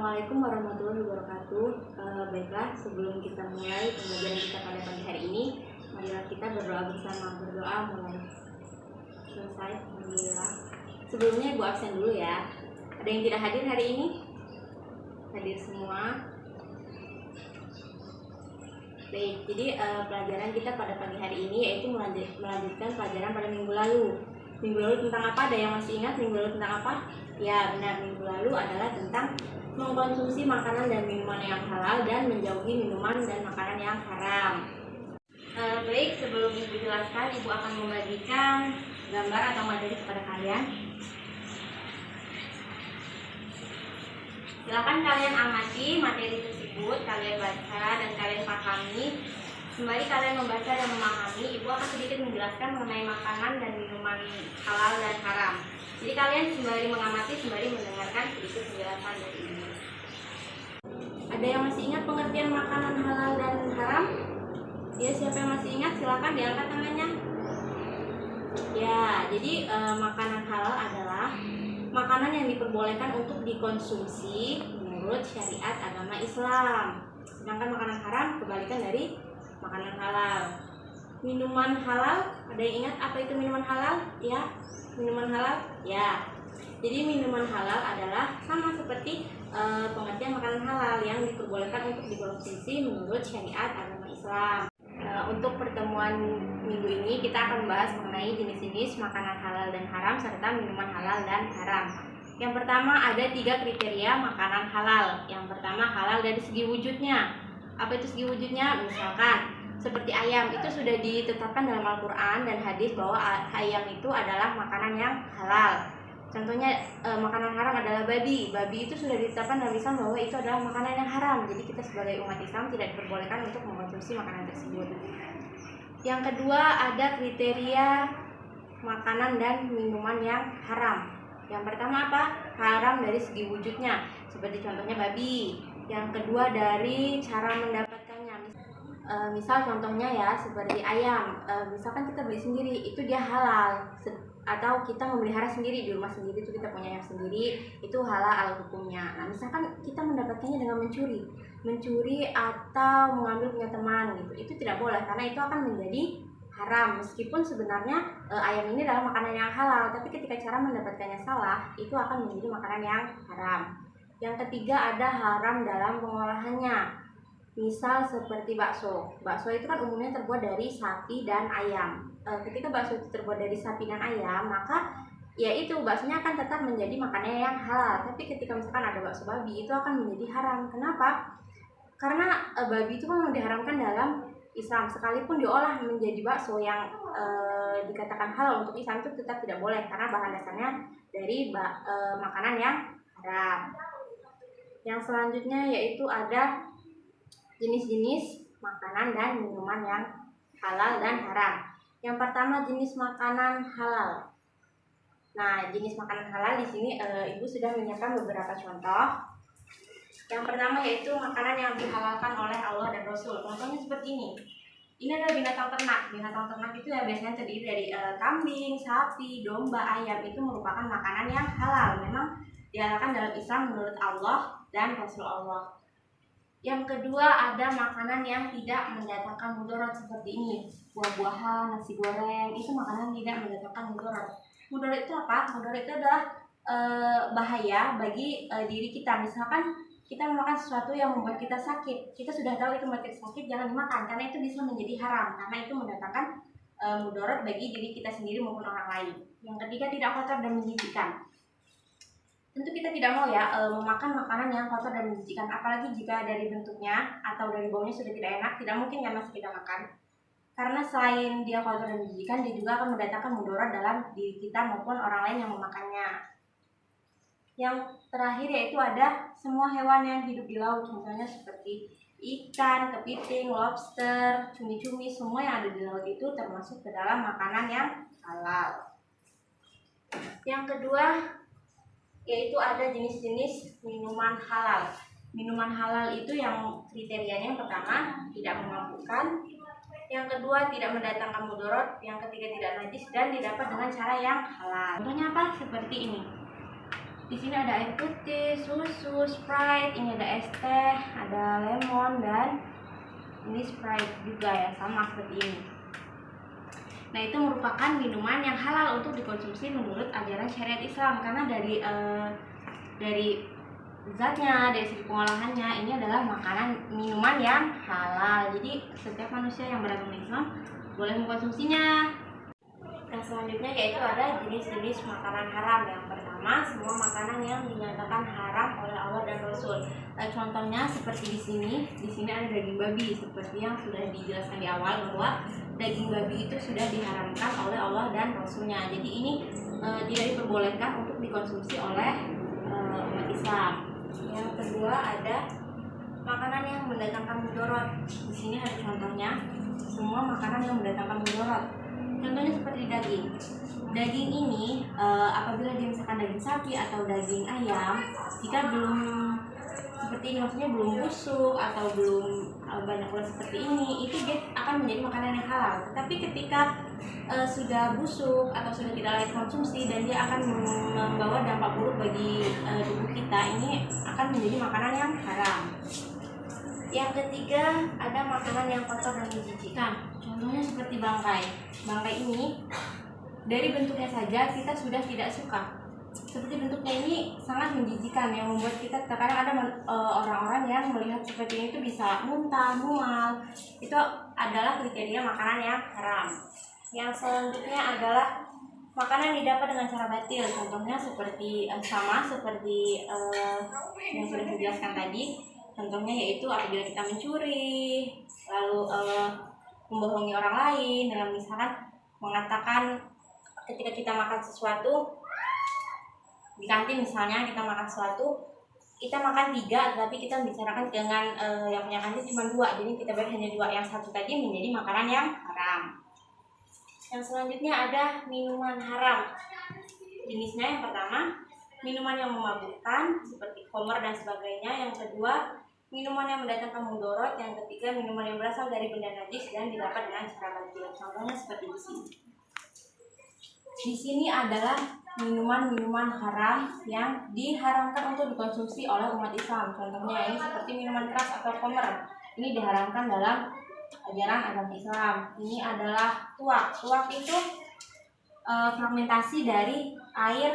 Assalamualaikum warahmatullahi wabarakatuh. Baiklah, sebelum kita mulai pembelajaran kita pada pagi hari ini, marilah kita berdoa bersama. Berdoa mulai selesai. Alhamdulillah. Sebelumnya Ibu absen dulu ya. Ada yang tidak hadir hari ini? Hadir semua. Baik, jadi pelajaran kita pada pagi hari ini yaitu melanjutkan pelajaran pada minggu lalu. Minggu lalu tentang apa? Ada yang masih ingat minggu lalu tentang apa? Ya benar, minggu lalu adalah tentang mengkonsumsi makanan dan minuman yang halal dan menjauhi minuman dan makanan yang haram. Baik, sebelum Ibu jelaskan, Ibu akan membagikan gambar atau materi kepada kalian. Silakan kalian amati materi tersebut, kalian baca dan kalian pahami. Sembari kalian membaca dan memahami, Ibu akan sedikit menjelaskan mengenai makanan dan minuman halal dan haram. Jadi kalian sembari mengamati, sembari mendengarkan sedikit penjelasan dari ini. Ada yang masih ingat pengertian makanan halal dan haram? Ya, siapa yang masih ingat? Silakan diangkat tangannya. Ya, jadi makanan halal adalah makanan yang diperbolehkan untuk dikonsumsi menurut syariat agama Islam. Sedangkan makanan haram kebalikan dari makanan halal. Minuman halal, ada yang ingat apa itu minuman halal? Ya, minuman halal? Ya. Jadi minuman halal adalah sama seperti pengertian makanan halal yang diperbolehkan untuk dikonsumsi menurut syariat agama Islam. Untuk pertemuan minggu ini kita akan membahas mengenai jenis-jenis makanan halal dan haram serta minuman halal dan haram. Yang pertama ada 3 kriteria makanan halal. Yang pertama halal dari segi wujudnya. Apa itu segi wujudnya? Misalkan seperti ayam, itu sudah ditetapkan dalam Al-Quran dan hadis bahwa ayam itu adalah makanan yang halal. Contohnya makanan haram adalah babi. Babi itu sudah ditetapkan dalam Islam bahwa itu adalah makanan yang haram. Jadi kita sebagai umat Islam tidak diperbolehkan untuk mengkonsumsi makanan tersebut. Yang kedua ada kriteria makanan dan minuman yang haram. Yang pertama apa? Haram dari segi wujudnya, seperti contohnya babi. Yang kedua dari cara mendapatkannya. Misal contohnya ya seperti ayam, misalkan kita beli sendiri itu dia halal, atau kita memelihara sendiri di rumah sendiri itu kita punya ayam sendiri itu halal hukumnya. Nah misalkan kita mendapatkannya dengan mencuri atau mengambil punya teman gitu, itu tidak boleh karena itu akan menjadi haram meskipun sebenarnya ayam ini adalah makanan yang halal, tapi ketika cara mendapatkannya salah itu akan menjadi makanan yang haram. Yang ketiga ada haram dalam pengolahannya. Misal seperti bakso. Bakso itu kan umumnya terbuat dari sapi dan ayam. Ketika bakso itu terbuat dari sapi dan ayam, maka ya itu baksonya akan tetap menjadi makanan yang halal. Tapi ketika misalkan ada bakso babi, itu akan menjadi haram. Kenapa? Karena babi itu kan diharamkan dalam Islam. Sekalipun diolah menjadi bakso yang dikatakan halal untuk Islam itu tetap tidak boleh karena bahan dasarnya dari makanan yang haram. Yang selanjutnya yaitu ada jenis-jenis makanan dan minuman yang halal dan haram. Yang pertama jenis makanan halal. Nah, jenis makanan halal di sini Ibu sudah menyiapkan beberapa contoh. Yang pertama yaitu makanan yang dihalalkan oleh Allah dan Rasul. Contohnya seperti ini. Ini adalah binatang ternak. Binatang ternak itu ya biasanya terdiri dari kambing, sapi, domba, ayam. Itu merupakan makanan yang halal. Memang dihalalkan dalam Islam menurut Allah dan Rasul Allah. Yang kedua ada makanan yang tidak mendatangkan mudarat seperti ini. Buah-buahan, nasi goreng, itu makanan tidak mendatangkan mudarat. Mudarat itu apa? Mudarat itu adalah bahaya bagi diri kita. Misalkan kita memakan sesuatu yang membuat kita sakit. Kita sudah tahu itu membuat kita sakit, jangan dimakan karena itu bisa menjadi haram. Karena itu mendatangkan mudarat bagi diri kita sendiri maupun orang lain. Yang ketiga tidak kotor dan menjijikkan. Tentu kita tidak mau ya memakan makanan yang kotor dan menjijikkan, apalagi jika dari bentuknya atau dari baunya sudah tidak enak, tidak mungkin ya masih kita makan. Karena selain dia kotor dan menjijikkan, dia juga akan mendatangkan mudarat dalam diri kita maupun orang lain yang memakannya. Yang terakhir yaitu ada semua hewan yang hidup di laut, contohnya seperti ikan, kepiting, lobster, cumi-cumi, semua yang ada di laut itu termasuk ke dalam makanan yang halal. Yang kedua yaitu ada jenis-jenis minuman halal. Minuman halal itu yang kriterianya yang pertama tidak memabukkan, yang kedua tidak mendatangkan mudarat, yang ketiga tidak najis dan didapat dengan cara yang halal. Contohnya apa? Seperti ini. Di sini ada air putih, susu, Sprite, ini ada es teh, ada lemon, dan ini Sprite juga ya, sama seperti ini. Nah, itu merupakan minuman yang halal untuk dikonsumsi menurut ajaran syariat Islam, karena dari zatnya, dari segi pengolahannya, ini adalah minuman yang halal. Jadi setiap manusia yang beragama Islam boleh mengkonsumsinya. Yang selanjutnya yaitu ada jenis-jenis makanan haram. Yang pertama, semua makanan yang dinyatakan haram oleh Allah dan Rasul. Contohnya seperti di sini ada daging babi, seperti yang sudah dijelaskan di awal bahwa daging babi itu sudah diharamkan oleh Allah dan Rasulnya. Jadi ini tidak diperbolehkan untuk dikonsumsi oleh umat Islam. Yang kedua ada makanan yang mendatangkan mudarat. Di sini ada contohnya, semua makanan yang mendatangkan mudarat. Contohnya seperti daging. Daging ini apabila dia misalkan daging sapi atau daging ayam, jika belum seperti ini, maksudnya belum busuk atau belum banyak ulat seperti ini, itu dia akan menjadi makanan yang halal. Tetapi ketika sudah busuk atau sudah tidak layak konsumsi dan dia akan membawa dampak buruk bagi tubuh kita, ini akan menjadi makanan yang haram. Yang ketiga, ada makanan yang kotor dan menjijikkan. Contohnya seperti bangkai. Bangkai ini dari bentuknya saja kita sudah tidak suka. Seperti bentuknya ini sangat menjijikan, yang membuat kita terkadang ada orang-orang yang melihat seperti ini itu bisa muntah, mual. Itu adalah kriteria makanan yang haram. Yang selanjutnya adalah makanan yang didapat dengan cara batil. Contohnya seperti sama seperti yang sudah dijelaskan tadi. Contohnya yaitu apabila kita mencuri, lalu membohongi orang lain dengan misalkan mengatakan ketika kita makan sesuatu di kantin, misalnya kita makan sesuatu, kita makan 3 tapi kita bicarakan dengan yang punya kantin cuma 2, jadi kita bayar hanya 2, yang satu tadi menjadi makanan yang haram. Yang selanjutnya ada minuman haram. Jenisnya yang pertama, minuman yang memabukkan seperti khamr dan sebagainya. Yang kedua, minuman yang mendatangkan mudarat. Yang ketiga, minuman yang berasal dari benda najis dan didapat dengan cara batil. Contohnya seperti di sini. Di sini adalah minuman-minuman haram yang diharamkan untuk dikonsumsi oleh umat Islam. Contohnya ini seperti minuman keras atau khamr. Ini diharamkan dalam ajaran agama Islam. Ini adalah tuak. Tuak itu fermentasi dari air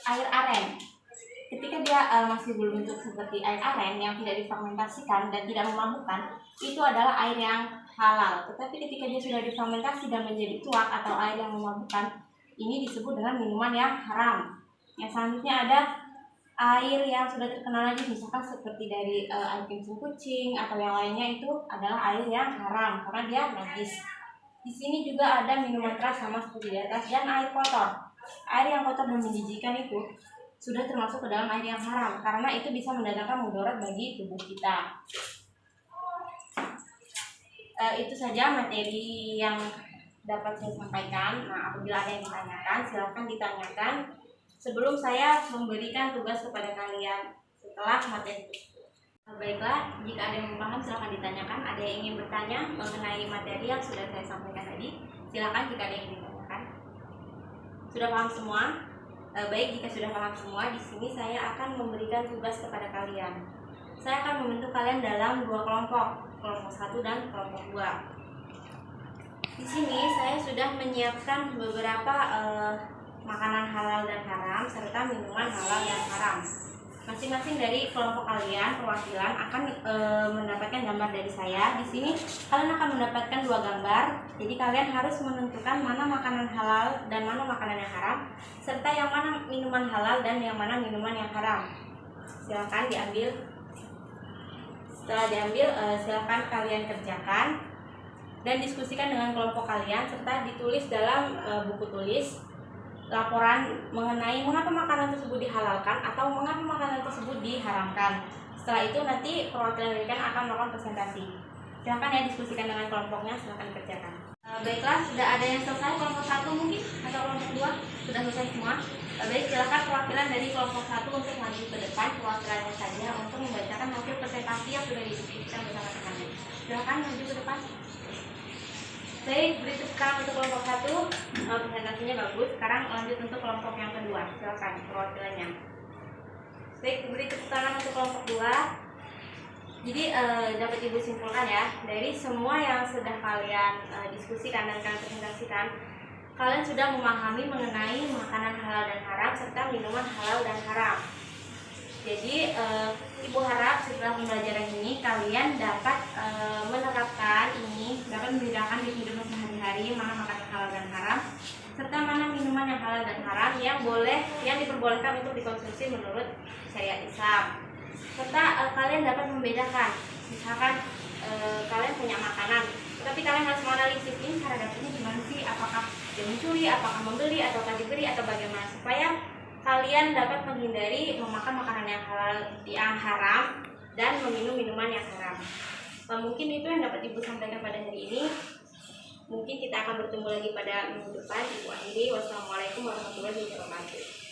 aren. Ketika dia masih berbentuk seperti air aren yang tidak difermentasikan dan tidak memabukkan, itu adalah air yang halal. Tetapi ketika dia sudah difermentasi dan menjadi tuak atau air yang memabukkan, ini disebut dengan minuman yang haram. Yang selanjutnya ada air yang sudah terkena najis, misalkan seperti dari air kencing kucing atau yang lainnya, itu adalah air yang haram karena dia najis. Di sini juga ada minuman keras sama seperti di atas, dan air kotor. Air yang kotor dan menjijikan itu sudah termasuk ke dalam air yang haram karena itu bisa mendatangkan mudarat bagi tubuh kita. Itu saja materi yang dapat saya sampaikan. Nah, apabila ada yang ditanyakan, silakan ditanyakan sebelum saya memberikan tugas kepada kalian setelah materi itu. Baiklah, jika ada yang paham silakan ditanyakan. Ada yang ingin bertanya mengenai materi yang sudah saya sampaikan tadi, silakan jika ada yang ingin ditanyakan. Sudah paham semua? Baik, jika sudah paham semua, di sini saya akan memberikan tugas kepada kalian. Saya akan membentuk kalian dalam 2 kelompok 1 dan kelompok 2. Di sini saya sudah menyiapkan beberapa makanan halal dan haram serta minuman halal dan haram. Masing-masing dari kelompok kalian perwakilan akan mendapatkan gambar dari saya. Di sini kalian akan mendapatkan 2 gambar. Jadi kalian harus menentukan mana makanan halal dan mana makanan yang haram, serta yang mana minuman halal dan yang mana minuman yang haram. Silakan diambil. Setelah diambil, silakan kalian kerjakan dan diskusikan dengan kelompok kalian, serta ditulis dalam buku tulis laporan mengenai mengapa makanan tersebut dihalalkan atau mengapa makanan tersebut diharamkan. Setelah itu nanti perwakilan pendidikan akan melakukan presentasi. Silakan ya diskusikan dengan kelompoknya, silakan kerjakan. Baiklah, sudah ada yang selesai kelompok 1 mungkin atau kelompok 2 sudah selesai semua. Baik, silakan perwakilan dari kelompok 1 untuk maju ke depan, perwakilannya saja untuk membacakan hasil presentasi yang sudah didiskusikan bersama teman-teman. Silakan maju ke depan. Baik, beri tepuk tangan untuk kelompok 1. Presentasinya bagus. Sekarang lanjut untuk kelompok yang kedua. Silakan perwakilannya. Baik, beri tepuk tangan untuk kelompok 2. Jadi dapat Ibu simpulkan ya, dari semua yang sudah kalian diskusikan dan kalian presentasikan, kalian sudah memahami mengenai makanan halal dan haram serta minuman halal dan haram. Jadi Ibu harap setelah pembelajaran ini kalian dapat menerapkan ini, dapat membedakan di hidup sehari-hari mana makanan halal dan haram serta mana minuman yang halal dan haram yang diperbolehkan untuk dikonsumsi menurut syariat Islam. Serta kalian dapat membedakan, misalkan kalian punya makanan, tapi kalian harus menganalisis ini cara dapatnya gimana sih, apakah dia mencuri, apakah membeli, ataukah diberi, atau bagaimana, supaya kalian dapat menghindari memakan makanan yang haram dan meminum minuman yang haram. Mungkin itu yang dapat Ibu sampaikan pada hari ini. Mungkin kita akan bertemu lagi pada minggu depan. Ibu akhiri. Wassalamualaikum warahmatullahi wabarakatuh.